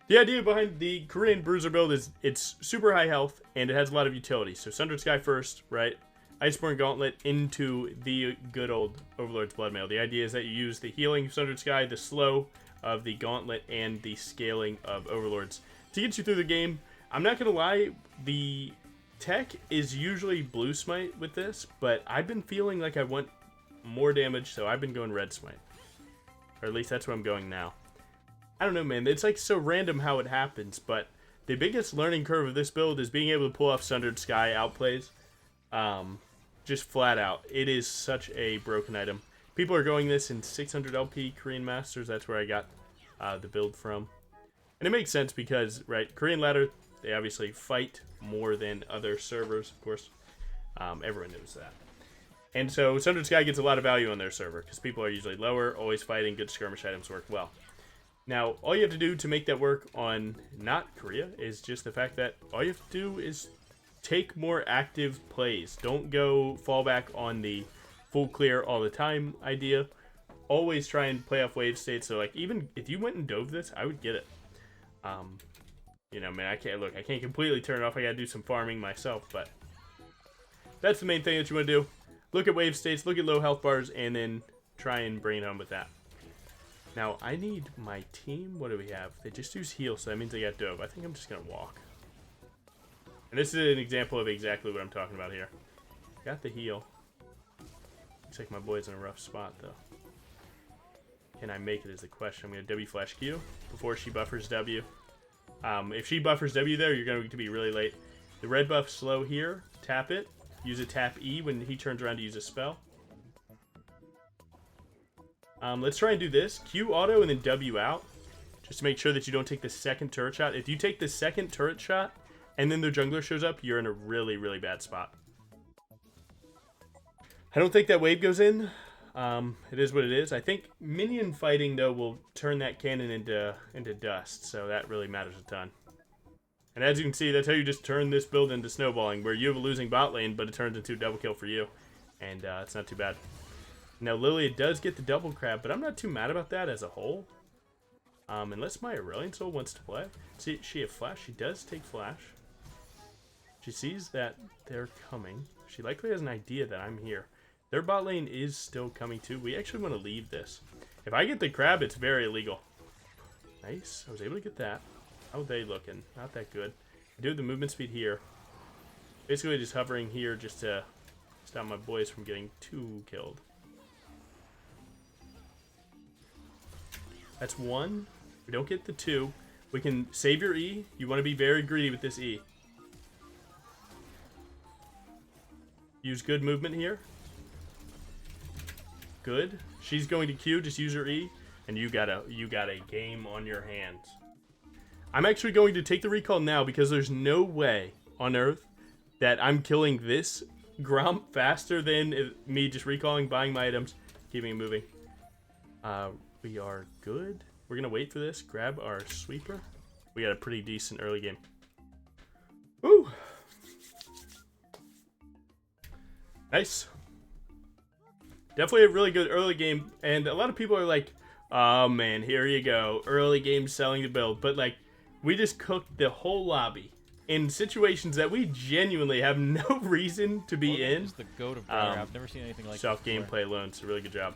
The idea behind the Korean Bruiser build is it's super high health and it has a lot of utility. So Sundered Sky first, right? Iceborn Gauntlet into the good old Overlord's Bloodmail. The idea is that you use the healing of Sundered Sky, the slow of the Gauntlet, and the scaling of Overlords to get you through the game. I'm not going to lie, the tech is usually Blue Smite with this, but I've been feeling like I want more damage, so I've been going Red Smite. Or at least that's what I'm going now. I don't know, man. It's like so random how it happens, but the biggest learning curve of this build is being able to pull off Sundered Sky outplays. Just flat out. It is such a broken item. People are going this in 600 LP Korean Masters. That's where I got the build from. And it makes sense because, right, Korean ladder, they obviously fight more than other servers, of course. Everyone knows that. And so Sundered Sky gets a lot of value on their server because people are usually lower, always fighting, good skirmish items work well. Now, all you have to do to make that work on not Korea is just the fact that all you have to do is take more active plays. Don't go fall back on the full clear all the time idea. Always try and play off wave states. So, like, even if you went and dove this, I would get it. You know, man, I can't completely turn it off. I gotta do some farming myself, but that's the main thing that you want to do. Look at wave states, look at low health bars, and then try and bring it home with that. Now, I need my team. What do we have? They just use heal, so that means they got dove. I think I'm just going to walk. And this is an example of exactly what I'm talking about here. Got the heal. Looks like my boy's in a rough spot, though. Can I make it is the question. I'm going to W flash Q before she buffers W. If she buffers W there, you're going to be really late. The red buff slow here. Tap it. Use a tap E when he turns around to use a spell. Let's try and do this. Q auto and then W out. Just to make sure that you don't take the second turret shot. If you take the second turret shot and then their jungler shows up, you're in a really, really bad spot. I don't think that wave goes in. It is what it is. I think minion fighting, though, will turn that cannon into dust. So that really matters a ton. And as you can see, that's how you just turn this build into snowballing, where you have a losing bot lane, but it turns into a double kill for you. And it's not too bad. Now, Lilia does get the double crab, but I'm not too mad about that as a whole. Unless my Aurelion Soul wants to play. See, she have flash. She does take flash. She sees that they're coming. She likely has an idea that I'm here. Their bot lane is still coming too. We actually want to leave this. If I get the crab, it's very illegal. Nice. I was able to get that. How are they looking? Not that good. I do have the movement speed here. Basically just hovering here just to stop my boys from getting too killed. That's one. We don't get the two. We can save your E. You want to be very greedy with this E. Use good movement here. Good. She's going to Q. Just use her E, and you got a game on your hands. I'm actually going to take the recall now because there's no way on Earth that I'm killing this Gromp faster than me just recalling, buying my items, keeping it moving. We are good. We're going to wait for this. Grab our sweeper. We got a pretty decent early game. Woo! Nice. Definitely a really good early game. And a lot of people are like, oh man, here you go. Early game selling the build. But like, we just cooked the whole lobby in situations that we genuinely have no reason to be in. The goat of Briar. I've never seen anything like that. Soft gameplay alone. It's a really good job.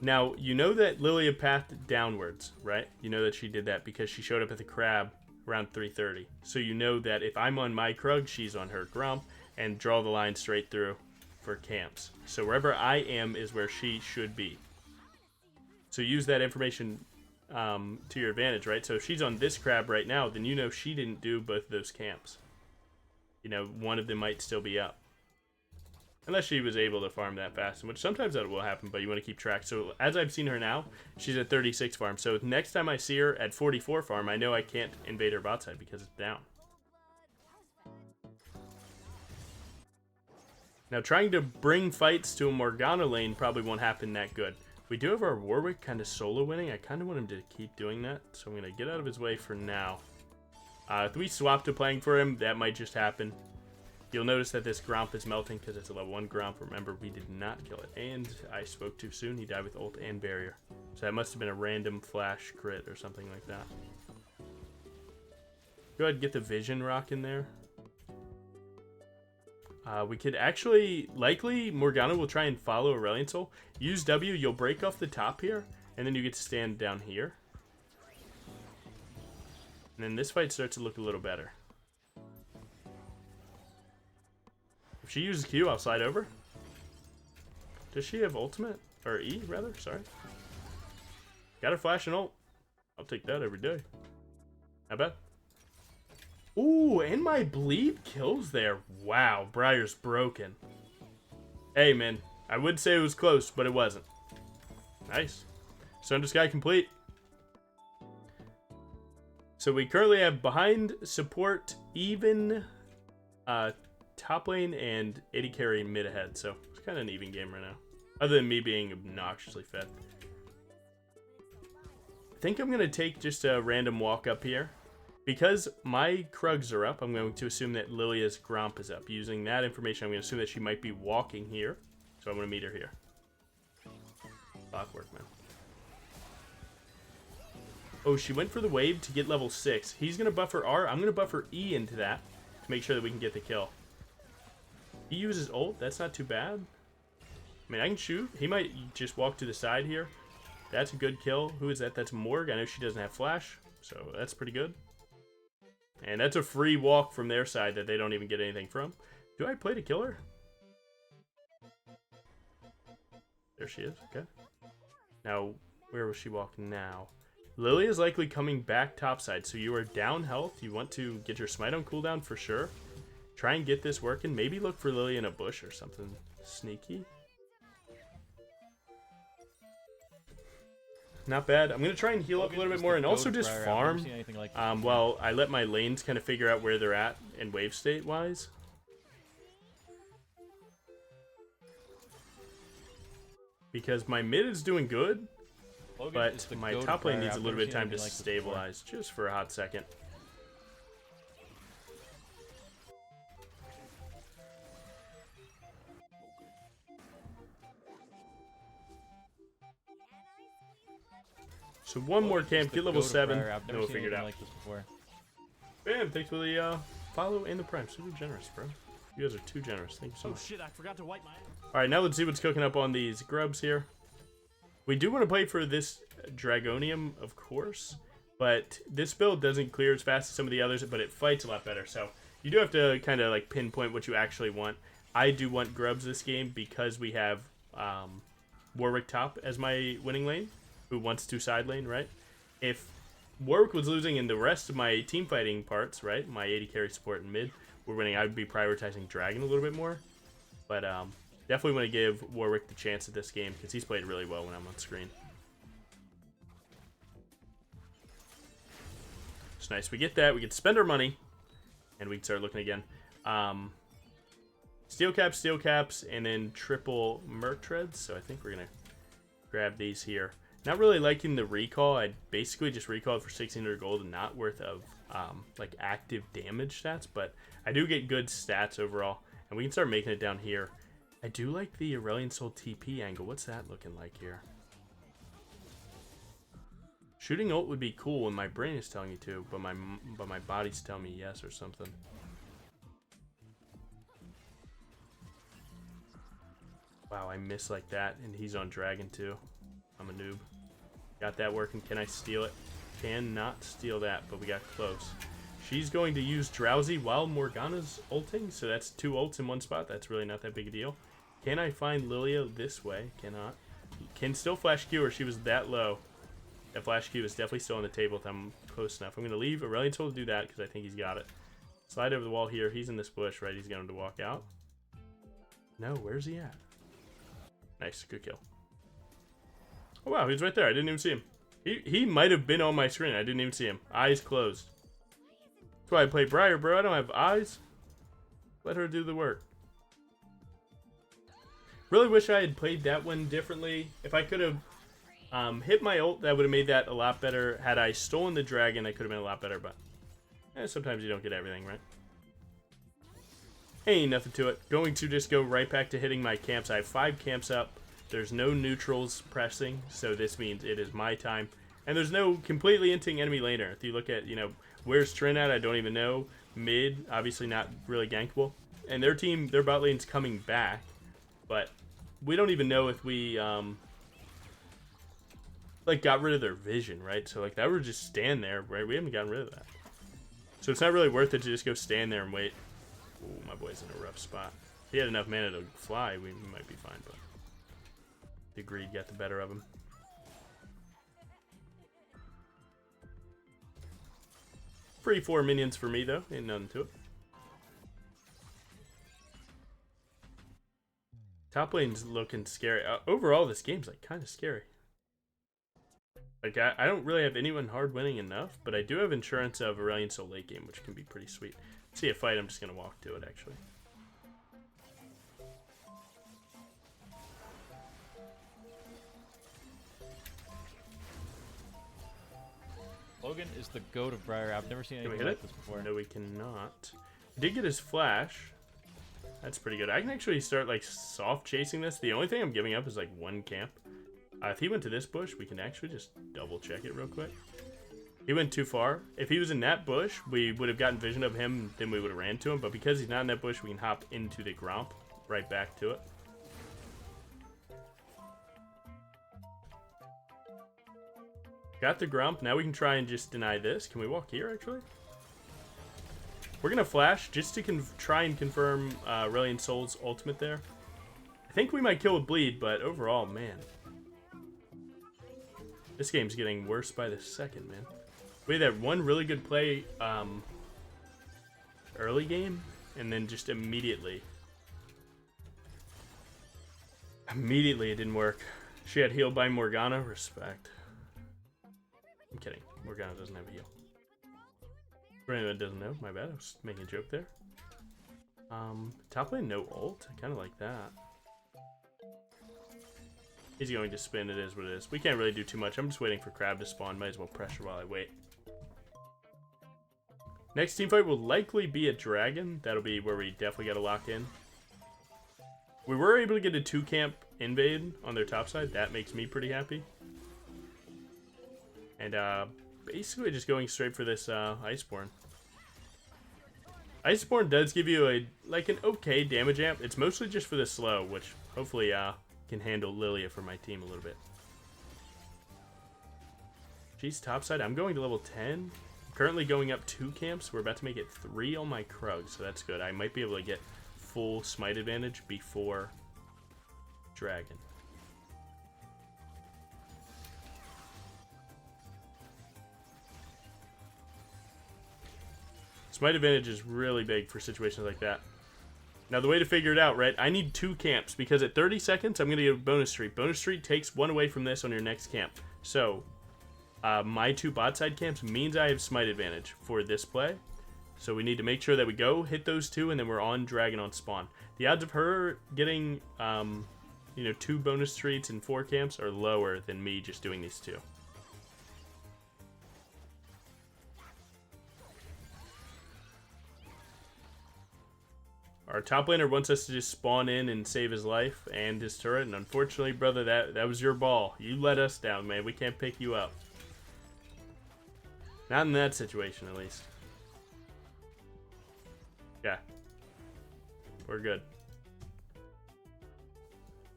Now, you know that Lilia pathed downwards, right? You know that she did that because she showed up at the crab around 3:30. So you know that if I'm on my Krug, she's on her Gromp, and draw the line straight through for camps. So wherever I am is where she should be. So use that information to your advantage, right? So if she's on this crab right now, then you know she didn't do both of those camps. You know, one of them might still be up. Unless she was able to farm that fast, which sometimes that will happen, but you want to keep track. So as I've seen her now, she's at 36 farm. So next time I see her at 44 farm, I know I can't invade her bot side because it's down. Now trying to bring fights to a Morgana lane probably won't happen that good. We do have our Warwick kind of solo winning. I kind of want him to keep doing that. So I'm going to get out of his way for now. If we swap to playing for him, that might just happen. You'll notice that this Gromp is melting because it's a level 1 Gromp. Remember, we did not kill it. And I spoke too soon. He died with ult and barrier. So that must have been a random flash crit or something like that. Go ahead and get the Vision Rock in there. We could actually, likely, Morgana will try and follow Aurelion Soul. Use W, you'll break off the top here, and then you get to stand down here. And then this fight starts to look a little better. If she uses Q, I'll slide over. Does she have ultimate? Or E, rather? Sorry. Got her flash and ult. I'll take that every day. Not bad. Ooh, and my bleed kills there. Wow, Briar's broken. Hey, man. I would say it was close, but it wasn't. Nice. Sunder Sky complete. So we currently have behind, support, even, top lane, and AD carry mid ahead. So it's kind of an even game right now. Other than me being obnoxiously fed. I think I'm going to take just a random walk up here. Because my Krugs are up, I'm going to assume that Lilia's Gromp is up. Using that information, I'm going to assume that she might be walking here. So I'm going to meet her here. Clockwork, man. Oh, she went for the wave to get level 6. He's going to buffer R. I'm going to buffer E into that to make sure that we can get the kill. He uses ult. That's not too bad. I mean, I can shoot. He might just walk to the side here. That's a good kill. Who is that? That's Morg. I know she doesn't have flash, so that's pretty good. And that's a free walk from their side that they don't even get anything from. Do I play to kill her? There she is. Okay. Now, where will she walk now? Lily is likely coming back topside, so you are down health. You want to get your smite on cooldown for sure. Try and get this working. Maybe look for Lily in a bush or something sneaky. Not bad. I'm going to try and heal up a little bit more and also just farm while I let my lanes kind of figure out where they're at in wave state wise. Because my mid is doing good, but my top lane needs a little bit of time to stabilize just for a hot second. So one more camp, get level 7, then we'll figure it out. Bam, thanks for the follow and the prime. Super generous, bro. You guys are too generous. Thank you so much. Oh shit, I forgot to wipe my... Alright, now let's see what's cooking up on these grubs here. We do want to play for this Dragonium, of course, but this build doesn't clear as fast as some of the others, but it fights a lot better. So you do have to kind of like pinpoint what you actually want. I do want grubs this game because we have Warwick top as my winning lane. Who wants to side lane, right? If Warwick was losing in the rest of my team fighting parts, right? My AD carry support and mid were winning, I would be prioritizing Dragon a little bit more. But definitely want to give Warwick the chance at this game because he's played really well when I'm on screen. It's nice. We get that. We get to spend our money. And we can start looking again. Steel caps, and then triple Merc Treads. So I think we're going to grab these here. Not really liking the recall. I basically just recalled for 1600 gold and not worth of like active damage stats, but I do get good stats overall, and we can start making it down here. I do like the Aurelion Soul TP angle. What's that looking like here? Shooting ult would be cool when my brain is telling me to, but my body's telling me yes or something. Wow, I miss like that, and he's on Dragon too. I'm a noob. Got that working. Can I steal it? Cannot steal that, but we got close. She's going to use Drowsy while Morgana's ulting, so that's 2 ults in one spot. That's really not that big a deal. Can I find Lilia this way? Cannot. Can still flash Q her. She was that low. That flash Q is definitely still on the table if I'm close enough. I'm going to leave Aurelion Soul to do that because I think he's got it. Slide over the wall here. He's in this bush, right? He's going to walk out. No, where's he at? Nice. Good kill. Oh, wow, he's right there. I didn't even see him. He might have been on my screen. I didn't even see him. Eyes closed. That's why I play Briar, bro. I don't have eyes. Let her do the work. Really wish I had played that one differently. If I could have hit my ult, that would have made that a lot better. Had I stolen the dragon, I could have been a lot better, but sometimes you don't get everything, right? Ain't nothing to it. Going to just go right back to hitting my camps. I have 5 camps up. There's no neutrals pressing, so this means it is my time. And there's no completely inting enemy laner. If you look at, where's Trin at, I don't even know. Mid, obviously not really gankable. And their team, their bot lane's coming back. But we don't even know if we, got rid of their vision, right? So, that would just stand there, right? We haven't gotten rid of that. So it's not really worth it to just go stand there and wait. Ooh, my boy's in a rough spot. If he had enough mana to fly, we might be fine, but the greed got the better of him. Free 4 minions for me, though. Ain't nothing to it. Top lane's looking scary. Overall, this game's, kind of scary. I don't really have anyone hard winning enough, but I do have insurance of Aurelion Soul late game, which can be pretty sweet. See a fight, I'm just going to walk to it, actually. Logan is the goat of Briar. I've never seen anything like this before. No, we cannot. Did get his flash. That's pretty good. I can actually start, soft chasing this. The only thing I'm giving up is, 1 camp. If he went to this bush, we can actually just double check it real quick. He went too far. If he was in that bush, we would have gotten vision of him, then we would have ran to him. But because he's not in that bush, we can hop into the gromp, right back to it. Got the gromp. Now we can try and just deny this. Can we walk here, actually? We're going to flash just to try and confirm Aurelion Soul's ultimate there. I think we might kill with bleed, but overall, man. This game's getting worse by the second, man. We had that one really good play early game, and then just immediately it didn't work. She had healed by Morgana. Respect. I'm kidding. Morgana doesn't have a heal. For anyone that doesn't know, my bad. I was making a joke there. Top lane, no ult. I kind of like that. He's going to spin. It is what it is. We can't really do too much. I'm just waiting for Crab to spawn. Might as well pressure while I wait. Next team fight will likely be a dragon. That'll be where we definitely got to lock in. We were able to get a 2-camp invade on their top side. That makes me pretty happy. And basically just going straight for this Iceborn. Iceborn does give you an okay damage amp. It's mostly just for the slow, which hopefully can handle Lilia for my team a little bit. She's topside. I'm going to level 10. I'm currently going up 2 camps. We're about to make it 3 on my Krug, so that's good. I might be able to get full smite advantage before dragon. Smite advantage is really big for situations like that. Now, the way to figure it out, right? I need 2 camps because at 30 seconds, I'm going to get a bonus streak. Bonus streak takes 1 away from this on your next camp. So, my 2 bot side camps means I have smite advantage for this play. So, we need to make sure that we go hit those 2, and then we're on dragon on spawn. The odds of her getting, 2 bonus streaks and 4 camps are lower than me just doing these 2. Our top laner wants us to just spawn in and save his life and his turret, and unfortunately, brother, that was your ball. You let us down, man. We can't pick you up. Not in that situation, at least. Yeah. We're good.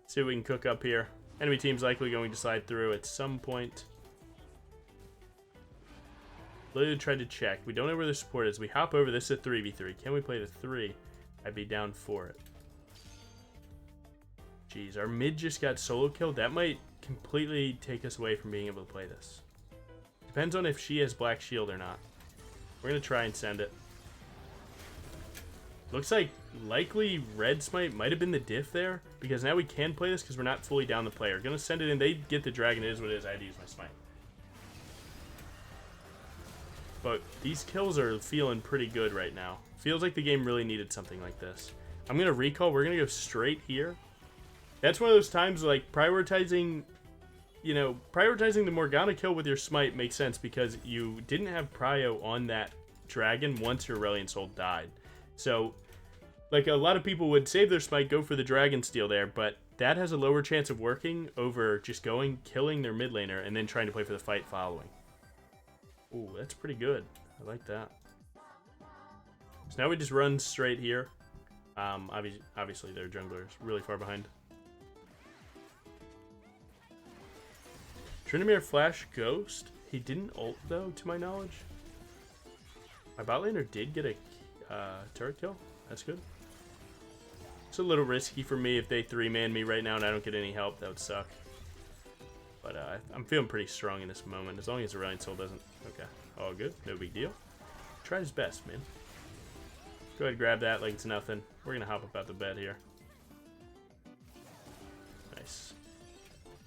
See what we can cook up here. Enemy team's likely going to slide through at some point. Literally tried to check. We don't know where the support is. We hop over this at 3v3. Can we play the 3? I'd be down for it. Jeez, our mid just got solo killed. That might completely take us away from being able to play this. Depends on if she has Black Shield or not. We're going to try and send it. Looks like likely Red Smite might have been the diff there, because now we can play this because we're not fully down the player. Going to send it in. They get the dragon. It is what it is. I had to use my Smite. But these kills are feeling pretty good right now. Feels like the game really needed something like this. I'm going to recall. We're going to go straight here. That's one of those times like prioritizing the Morgana kill with your smite makes sense because you didn't have prio on that dragon once your Aurelion Soul died. So like a lot of people would save their smite, go for the dragon steal there, but that has a lower chance of working over just going, killing their mid laner, and then trying to play for the fight following. Ooh, that's pretty good. I like that. So now we just run straight here. Obviously, their jungler is really far behind. Tryndamere flash Ghost. He didn't ult, though, to my knowledge. My bot laner did get a turret kill. That's good. It's a little risky for me if they 3-man me right now and I don't get any help. That would suck. But I'm feeling pretty strong in this moment. As long as the Rallying Soul doesn't... Okay. All good. No big deal. Tried his best, man. Go ahead and grab that like it's nothing. We're going to hop up out the bed here. Nice.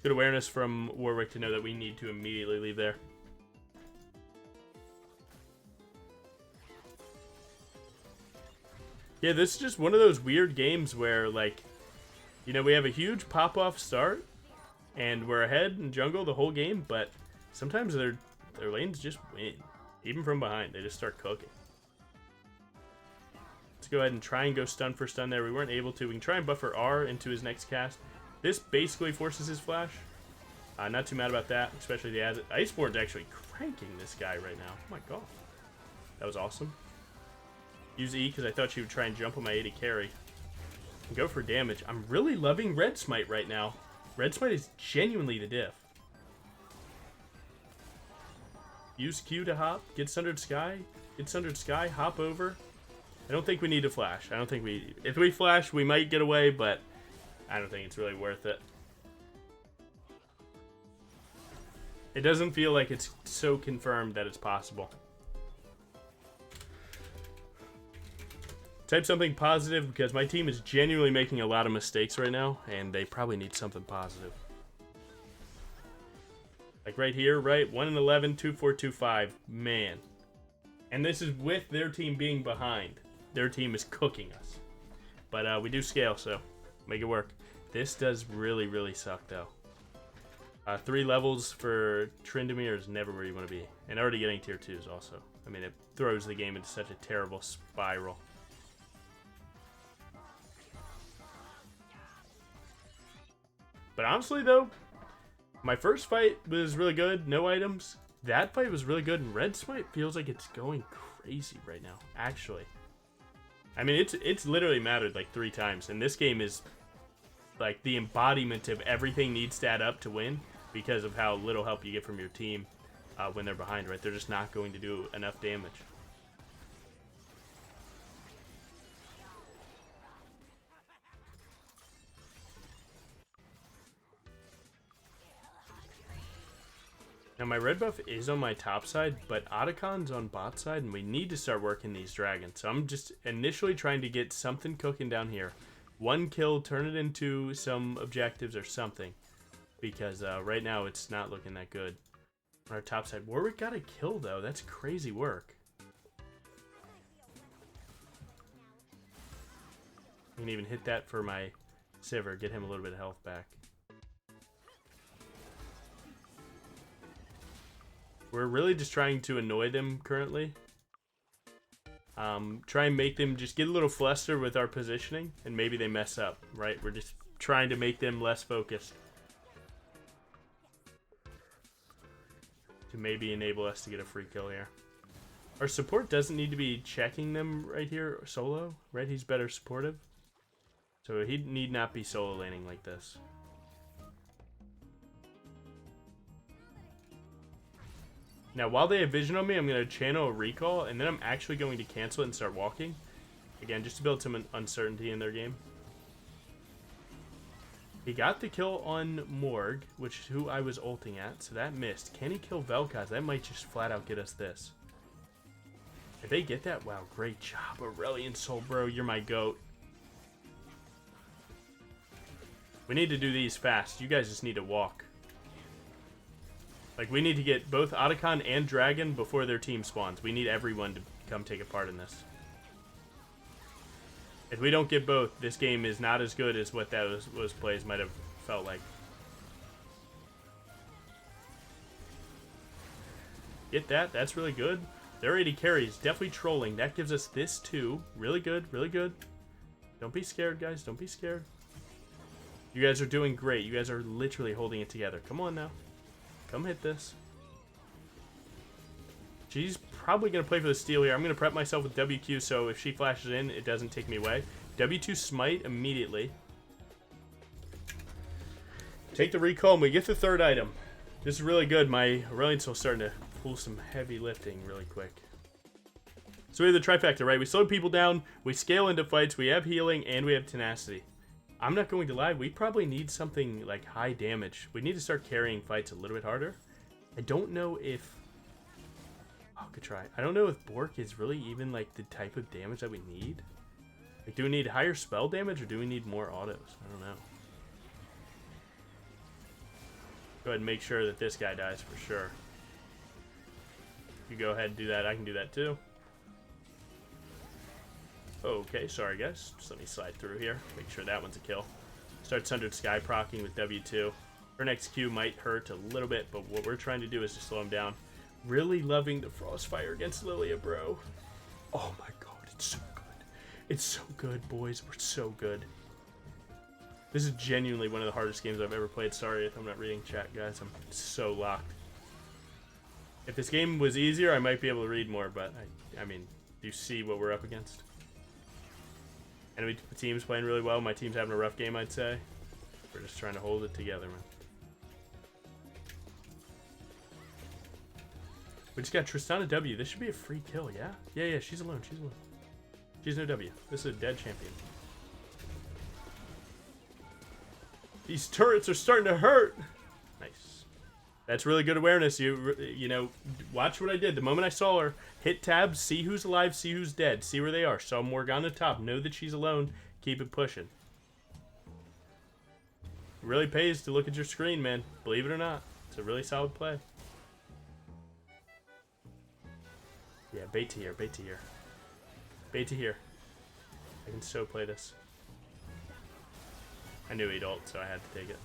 Good awareness from Warwick to know that we need to immediately leave there. Yeah, this is just one of those weird games where, like, you know, we have a huge pop-off start, and we're ahead in jungle the whole game, but sometimes their lanes just win. Even from behind, they just start cooking. Let's go ahead and try and go stun for stun there. We weren't able to. We can try and buffer R into his next cast. This basically forces his flash. Not too mad about that, especially the Iceborn's actually cranking this guy right now. Oh my god. That was awesome. Use E because I thought she would try and jump on my A to carry. And go for damage. I'm really loving Red Smite right now. Red Smite is genuinely the diff. Use Q to hop. Get Sundered Sky. Get Sundered Sky. Hop over. I don't think we need to flash. I don't think we... If we flash, we might get away, but I don't think it's really worth it. It doesn't feel like it's so confirmed that it's possible. Type something positive because my team is genuinely making a lot of mistakes right now, and they probably need something positive. Like right here, right? 1-11, 2-4, 2-5. Man. And this is with their team being behind. Their team is cooking us. But we do scale, so make it work. This does really, really suck, though. 3 levels for Tryndamere is never where you want to be. And already getting tier 2s also. I mean, it throws the game into such a terrible spiral. But honestly, though, my first fight was really good. No items. That fight was really good. And Red Smite feels like it's going crazy right now, actually. I mean, it's literally mattered like 3 times. And this game is like the embodiment of everything needs to add up to win because of how little help you get from your team when they're behind, right? They're just not going to do enough damage. Now, my red buff is on my top side, but Otacon's on bot side, and we need to start working these dragons. So I'm just initially trying to get something cooking down here. 1 kill, turn it into some objectives or something. Because right now, it's not looking that good. On our top side. Warwick got a kill, though. That's crazy work. I can even hit that for my Sivir. Get him a little bit of health back. We're really just trying to annoy them currently. Try and make them just get a little flustered with our positioning, and maybe they mess up, right? We're just trying to make them less focused. To maybe enable us to get a free kill here. Our support doesn't need to be checking them right here solo, right? He's better supportive. So he need not be solo laning like this. Now, while they have vision on me, I'm going to channel a recall, and then I'm actually going to cancel it and start walking. Again, just to build some uncertainty in their game. He got the kill on Morg, which is who I was ulting at, so that missed. Can he kill Vel'Koz? That might just flat out get us this. If they get that, wow, great job, Aurelion Soul, bro. You're my goat. We need to do these fast. You guys just need to walk. Like, we need to get both Otacon and Dragon before their team spawns. We need everyone to come take a part in this. If we don't get both, this game is not as good as what those plays might have felt like. Get that. That's really good. Their AD carry is definitely trolling. That gives us this too. Really good. Really good. Don't be scared, guys. Don't be scared. You guys are doing great. You guys are literally holding it together. Come on now. Come hit this. She's probably going to play for the steal here. I'm going to prep myself with WQ, so if she flashes in, it doesn't take me away. W2 smite immediately. Take the recall, and we get the third item. This is really good. My Aurelian's still starting to pull some heavy lifting really quick. So we have the trifecta, right? We slow people down, we scale into fights, we have healing, and we have tenacity. I'm not going to lie, we probably need something like high damage. We need to start carrying fights a little bit harder. I don't know if... Oh, good try. I don't know if Bork is really even like the type of damage that we need. Like, do we need higher spell damage or do we need more autos? I don't know. Go ahead and make sure that this guy dies for sure. You go ahead and do that. I can do that too. Okay, sorry guys. Just let me slide through here. Make sure that one's a kill. Start Sundered Sky procking with W2. Her next Q might hurt a little bit, but what we're trying to do is just slow him down. Really loving the Frostfire against Lilia, bro. Oh my god, it's so good. It's so good, boys. We're so good. This is genuinely one of the hardest games I've ever played. Sorry if I'm not reading chat, guys. I'm so locked. If this game was easier, I might be able to read more, but I mean, you see what we're up against. Enemy team's playing really well. My team's having a rough game, I'd say. We're just trying to hold it together, man. We just got Tristana W. This should be a free kill, yeah? Yeah, she's alone. She's alone. She's no W. This is a dead champion. These turrets are starting to hurt. Nice. That's really good awareness. You know, watch what I did. The moment I saw her, hit tab, see who's alive, see who's dead, see where they are. Saw Morgana top, know that she's alone, keep it pushing. It really pays to look at your screen, man. Believe it or not. It's a really solid play. Yeah, bait to here, bait to here. Bait to here. I can so play this. I knew he'd ult, so I had to take it.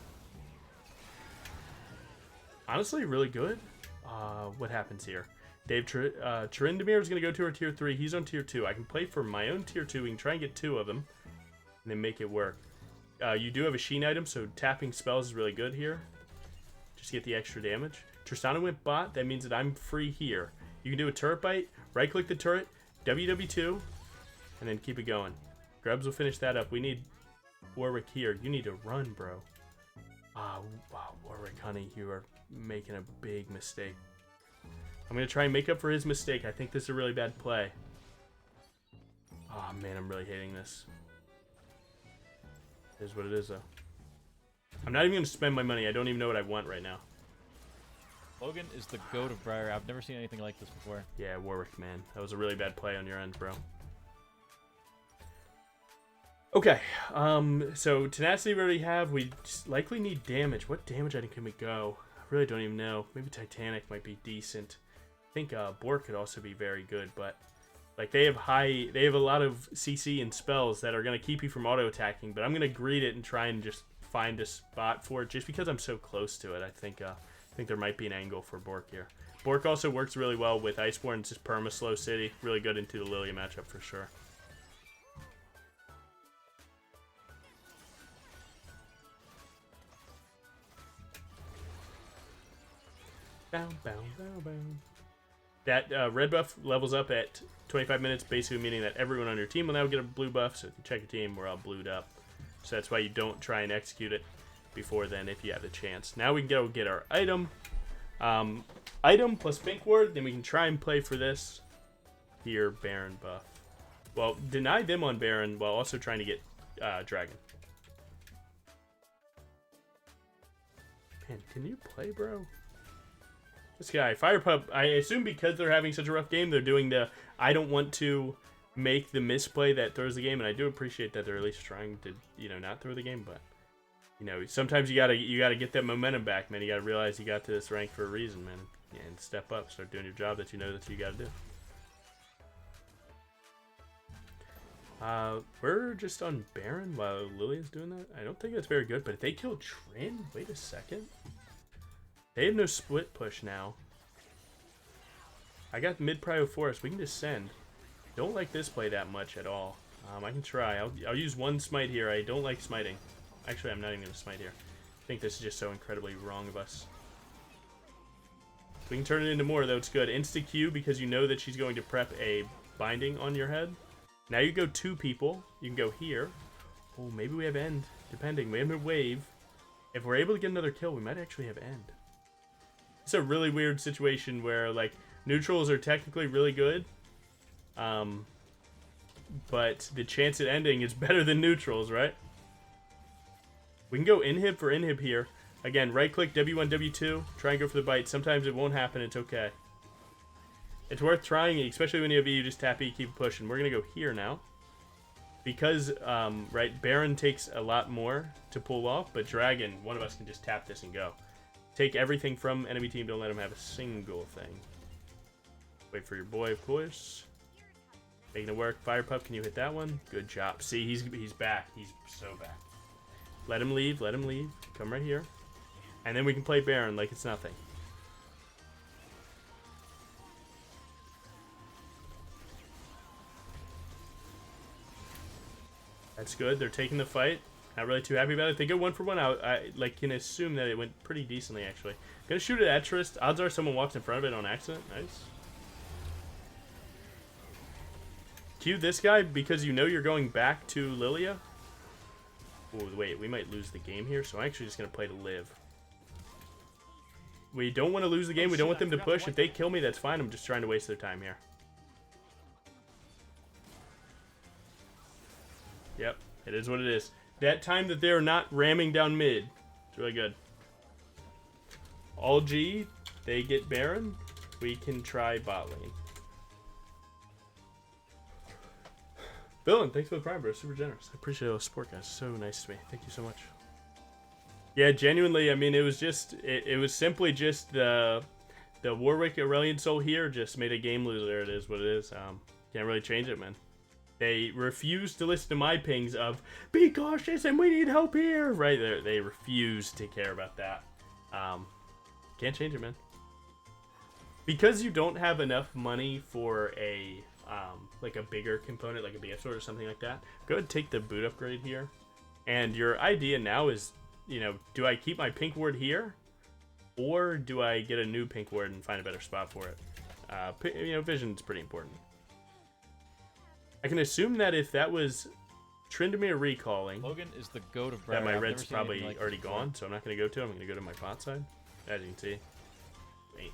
Honestly, really good. What happens here? Dave Trindamir is going to go to our tier 3. He's on tier 2. I can play for my own tier 2. We can try and get 2 of them. And then make it work. You do have a Sheen item, so tapping spells is really good here. Just get the extra damage. Tristana went bot. That means that I'm free here. You can do a turret bite. Right-click the turret. WW2. And then keep it going. Grubs will finish that up. We need Warwick here. You need to run, bro. Wow, Warwick, honey, you are making a big mistake. I'm going to try and make up for his mistake. I think this is a really bad play. Oh, man, I'm really hating this. It is what it is, though. I'm not even going to spend my money. I don't even know what I want right now. Logan is the goat of Briar. I've never seen anything like this before. Yeah, Warwick, man. That was a really bad play on your end, bro. Okay, so tenacity we already have. We likely need damage. What damage item can we go? I really don't even know. Maybe Titanic might be decent. I think Bork could also be very good, but like they have a lot of CC and spells that are gonna keep you from auto attacking. But I'm gonna greed it and try and just find a spot for it, just because I'm so close to it. I think there might be an angle for Bork here. Bork also works really well with Iceborn. It's just perma slow city, really good into the Lilia matchup for sure. That red buff levels up at 25 minutes, basically meaning that everyone on your team will now get a blue buff. So if you check your team, we're all blued up. So that's why you don't try and execute it before then if you have the chance. Now we can go get our item. Item plus Pink Ward, then we can try and play for this here Baron buff. Well, deny them on Baron while also trying to get Dragon. Man, can you play, bro? This guy, Fire Pup, I assume because they're having such a rough game, they're doing the I don't want to make the misplay that throws the game, and I do appreciate that they're at least trying to, you know, not throw the game, but you know, sometimes you gotta get that momentum back, man. You gotta realize you got to this rank for a reason, man, and step up, start doing your job that you know that you gotta do. We're just on Baron while Lilia's doing that. I don't think that's very good, but if they kill Trin, wait a second. They have no split push now. I got mid prio forest. We can just send. Don't like this play that much at all. I can try. I'll use one smite here. I don't like smiting. Actually, I'm not even going to smite here. I think this is just so incredibly wrong of us. We can turn it into more, though. It's good. Insta-Q, because you know that she's going to prep a binding on your head. Now you go 2 people. You can go here. Oh, maybe we have end, depending. We have a wave. If we're able to get another kill, we might actually have end. It's a really weird situation where, like, neutrals are technically really good. But the chance at ending is better than neutrals, right? We can go inhib for inhib here. Again, right-click W1, W2. Try and go for the bite. Sometimes it won't happen. It's okay. It's worth trying, especially when you have E. You just tap E, keep pushing. We're going to go here now. Because, right, Baron takes a lot more to pull off, but Dragon, one of us can just tap this and go. Take everything from enemy team. Don't let them have a single thing. Wait for your boy, of course. Making it work. Fire Puff, can you hit that one? Good job. See, he's back. He's so back. Let him leave. Let him leave. Come right here. And then we can play Baron like it's nothing. That's good. They're taking the fight. Not really too happy about it. They go 1 for 1 out. I like can assume that it went pretty decently, actually. Gonna shoot at Etrist. Odds are someone walks in front of it on accident. Nice. Cue this guy because you know you're going back to Lilia. Oh, wait. We might lose the game here, so I'm actually just gonna play to live. We don't want to lose the game. We don't want them to push. If they kill me, that's fine. I'm just trying to waste their time here. Yep, it is what it is. That time that they're not ramming down mid, it's really good. All G, they get Baron. We can try bot lane. Villain, thanks for the prime, bro. Super generous. I appreciate all the support, guys. So nice to me. Thank you so much. Yeah, genuinely, I mean, it was just, it was simply just the Warwick Aurelian Soul here just made a game loser. It is what it is. Can't really change it, man. They refuse to listen to my pings of, be cautious and we need help here. Right there, they refuse to care about that. Can't change it, man. Because you don't have enough money for a, like a bigger component, like a BF sword or something like that, go ahead and take the boot upgrade here. And your idea now is, you know, do I keep my pink ward here? Or do I get a new pink ward and find a better spot for it? You know, vision's pretty important. I can assume that if that was Tryndamere recalling, Logan is the goat of Briar. that my red's probably like already gone, so I'm not going to go to it. I'm going to go to my bot side, as you can see. Bam.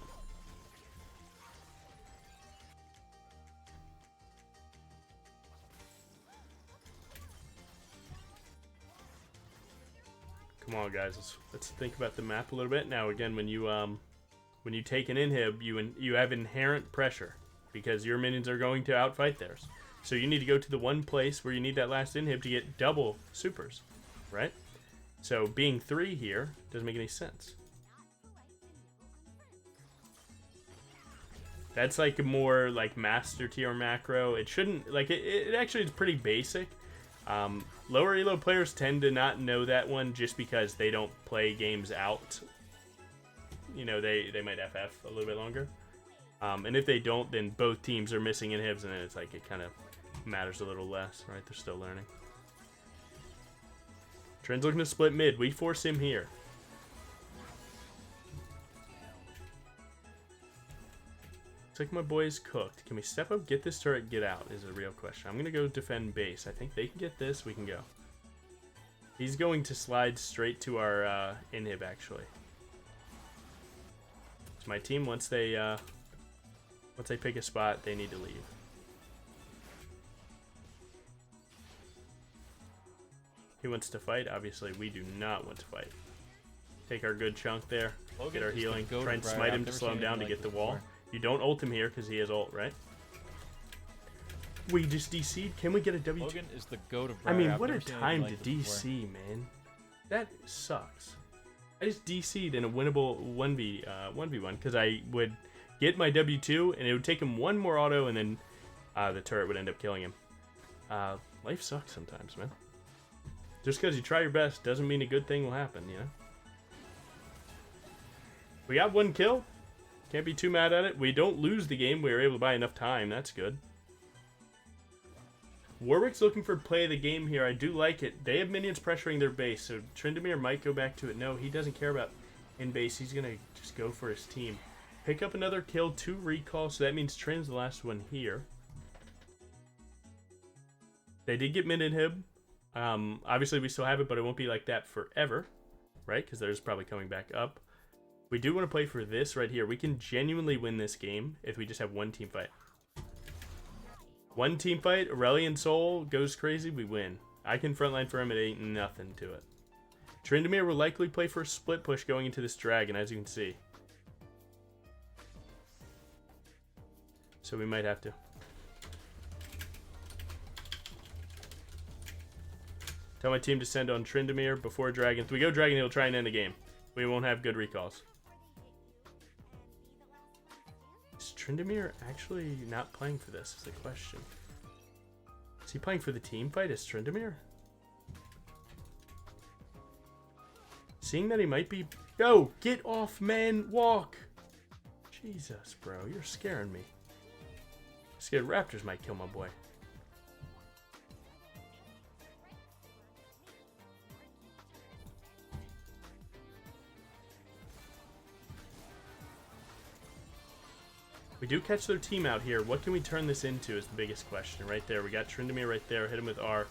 Come on, guys. Let's think about the map a little bit. Now, again, when you take an inhib, you have inherent pressure because your minions are going to outfight theirs. So you need to go to the one place where you need that last inhib to get double supers, right? So being 3 here doesn't make any sense. That's like a more like master tier macro. It shouldn't, like it actually is pretty basic. Lower elo players tend to not know that one just because they don't play games out. You know, they might FF a little bit longer. And if they don't, then both teams are missing inhibs, and then it's like it kind of matters a little less, right? They're still learning. Trent's looking to split mid. We force him here. Looks like my boy's cooked. Can we step up, get this turret, get out is a real question. I'm going to go defend base. I think they can get this. We can go. He's going to slide straight to our inhib, actually. So my team, once they pick a spot, they need to leave. He wants to fight. Obviously, we do not want to fight. Take our good chunk there. Logan, get our healing. Try and smite him to slow him down to get the wall. Before. You don't ult him here because he has ult, right? We just DC'd. Can we get a W2? Logan is the goat of Briar. I mean, what a time to DC, man. That sucks. I just DC'd in a winnable 1v1 because I would get my W2 and it would take him one more auto and then the turret would end up killing him. Life sucks sometimes, man. Just because you try your best doesn't mean a good thing will happen, you know? We got 1 kill. Can't be too mad at it. We don't lose the game. We were able to buy enough time. That's good. Warwick's looking for play of the game here. I do like it. They have minions pressuring their base, so Tryndamere might go back to it. No, he doesn't care about in base. He's going to just go for his team. Pick up another kill, 2 recalls, so that means Tryn's the last one here. They did get mid inhib. Obviously, we still have it, but it won't be like that forever, right? Because theirs is probably coming back up. We do want to play for this right here. We can genuinely win this game if we just have one team fight. One team fight, Aurelion Soul goes crazy, we win. I can frontline for him, it ain't nothing to it. Tryndamere will likely play for a split push going into this dragon, as you can see. So we might have to. Tell my team to send on Tryndamere before dragon. If we go dragon, he'll try and end the game. We won't have good recalls. Is Tryndamere actually not playing for this is the question. Is he playing for the team fight as Tryndamere? Seeing that he might be... Go! Get off, man! Walk! Jesus, bro. You're scaring me. Scared raptors might kill my boy. We do catch their team out here. What can we turn this into is the biggest question. Right there. We got Tryndamere right there. Hit him with R.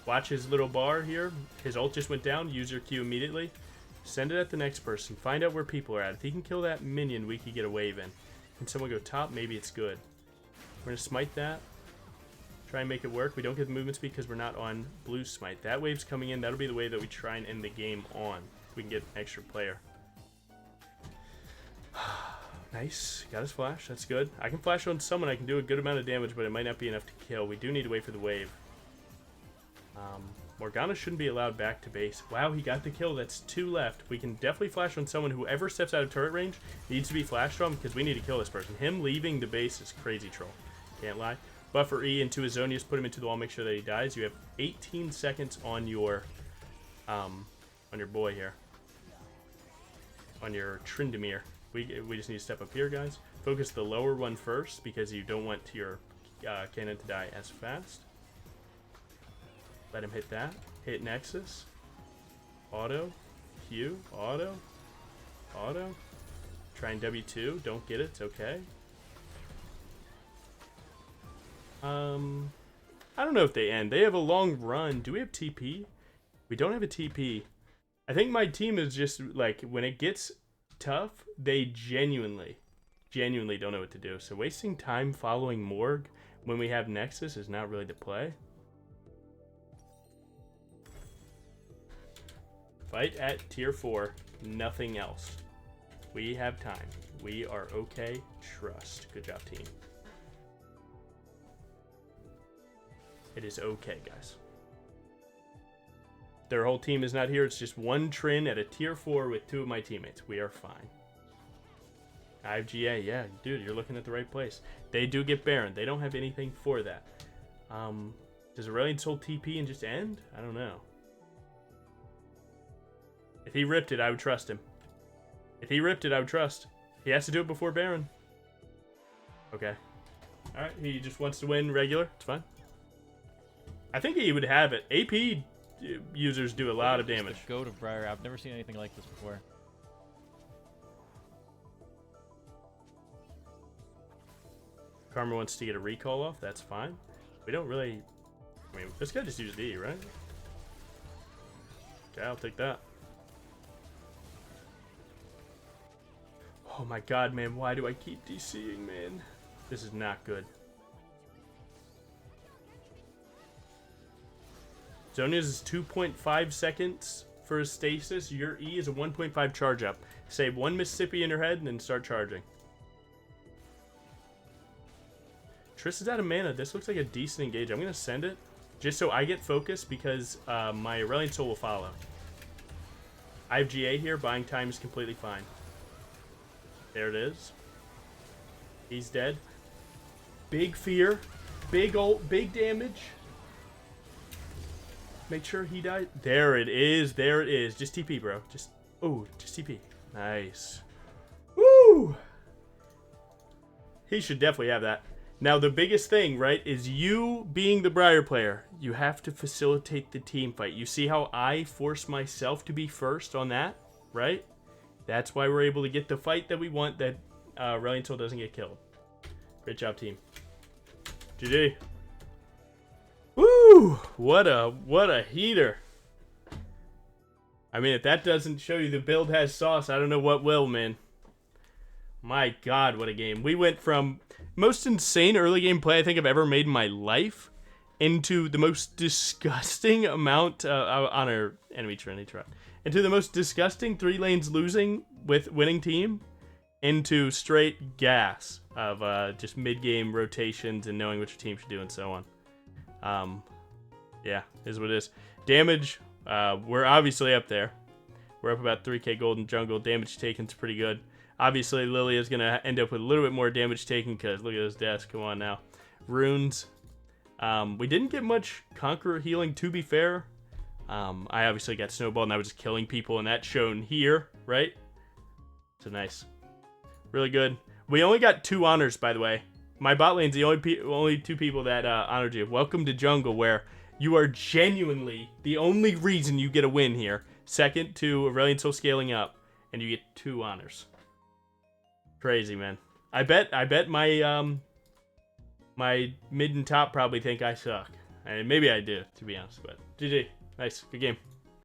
Watch his little bar here. His ult just went down. Use your Q immediately. Send it at the next person. Find out where people are at. If he can kill that minion, we could get a wave in. Can someone go top? Maybe it's good. We're going to smite that. Try and make it work. We don't get the movement speed because we're not on blue smite. That wave's coming in. That'll be the wave that we try and end the game on. We can get an extra player. Nice. Got his flash. That's good. I can flash on someone. I can do a good amount of damage, but it might not be enough to kill. We do need to wait for the wave. Morgana shouldn't be allowed back to base. Wow, he got the kill. That's 2 left. We can definitely flash on someone. Whoever steps out of turret range needs to be flashed on because we need to kill this person. Him leaving the base is crazy troll. Can't lie. Buffer E into his zone. You just put him into the wall. Make sure that he dies. You have 18 seconds on your boy here. On your Tryndamere. We just need to step up here, guys. Focus the lower one first because you don't want your cannon to die as fast. Let him hit that. Hit Nexus. Auto. Q. Auto. Auto. Try and W2. Don't get it. It's okay. I don't know if they end. They have a long run. Do we have TP? We don't have a TP. I think my team is just, like, when it gets tough, they genuinely don't know what to do. So wasting time following Morg when we have Nexus is not really the play. Fight at tier 4, nothing else. We have time. We are okay. Trust. Good job, team. It is okay, guys. Their whole team is not here. It's just one Trin at a tier 4 with 2 of my teammates. We are fine. IFGA, yeah, dude, you're looking at the right place. They do get Baron. They don't have anything for that. Does Aurelion Soul TP and just end? I don't know. If he ripped it, I would trust him. If he ripped it, I would trust. He has to do it before Baron. Okay. Alright, he just wants to win regular. It's fine. I think he would have it. AP users do a lot of damage. Go to Briar. I've never seen anything like this before. Karma wants to get a recall off. That's fine. We don't really... I mean, this guy just used E, right? Okay, I'll take that. Oh my god, man. Why do I keep DCing, man? This is not good. Zonia's is 2.5 seconds for his stasis. Your E is a 1.5 charge up. Save 1 Mississippi in your head and then start charging. Triss is out of mana. This looks like a decent engage. I'm going to send it just so I get focused because my Aurelion Soul will follow. I have GA here. Buying time is completely fine. There it is. He's dead. Big fear. Big ult. Big damage. Make sure he died. There it is. There it is. Just TP, bro. Just TP. Nice. Woo! He should definitely have that. Now, the biggest thing, right, is you being the Briar player, you have to facilitate the team fight. You see how I force myself to be first on that, right? That's why we're able to get the fight that we want, that Reliant Soul doesn't get killed. Great job, team. GG. Woo! What a heater. I mean, if that doesn't show you the build has sauce, I don't know what will, man. My God, what a game. We went from most insane early game play I think I've ever made in my life into the most disgusting amount on our enemy Trinity trot. Into the most disgusting 3 lanes losing with winning team into straight gas of just mid-game rotations and knowing what your team should do and so on. Yeah, is what it is. Damage, we're obviously up there. We're up about 3k gold in jungle. Damage taken's pretty good. Obviously, Lily is going to end up with a little bit more damage taken because look at those deaths. Come on now. Runes. We didn't get much Conqueror healing, to be fair. I obviously got Snowball, and I was just killing people, and that's shown here, right? So nice. Really good. We only got 2 honors, by the way. My bot lane's the only 2 people that honored you. Welcome to jungle, where you are genuinely the only reason you get a win here. Second to Aurelion Soul scaling up, and you get 2 honors. Crazy, man. I bet my my mid and top probably think I suck. And maybe I do, to be honest, but GG. Nice. Good game.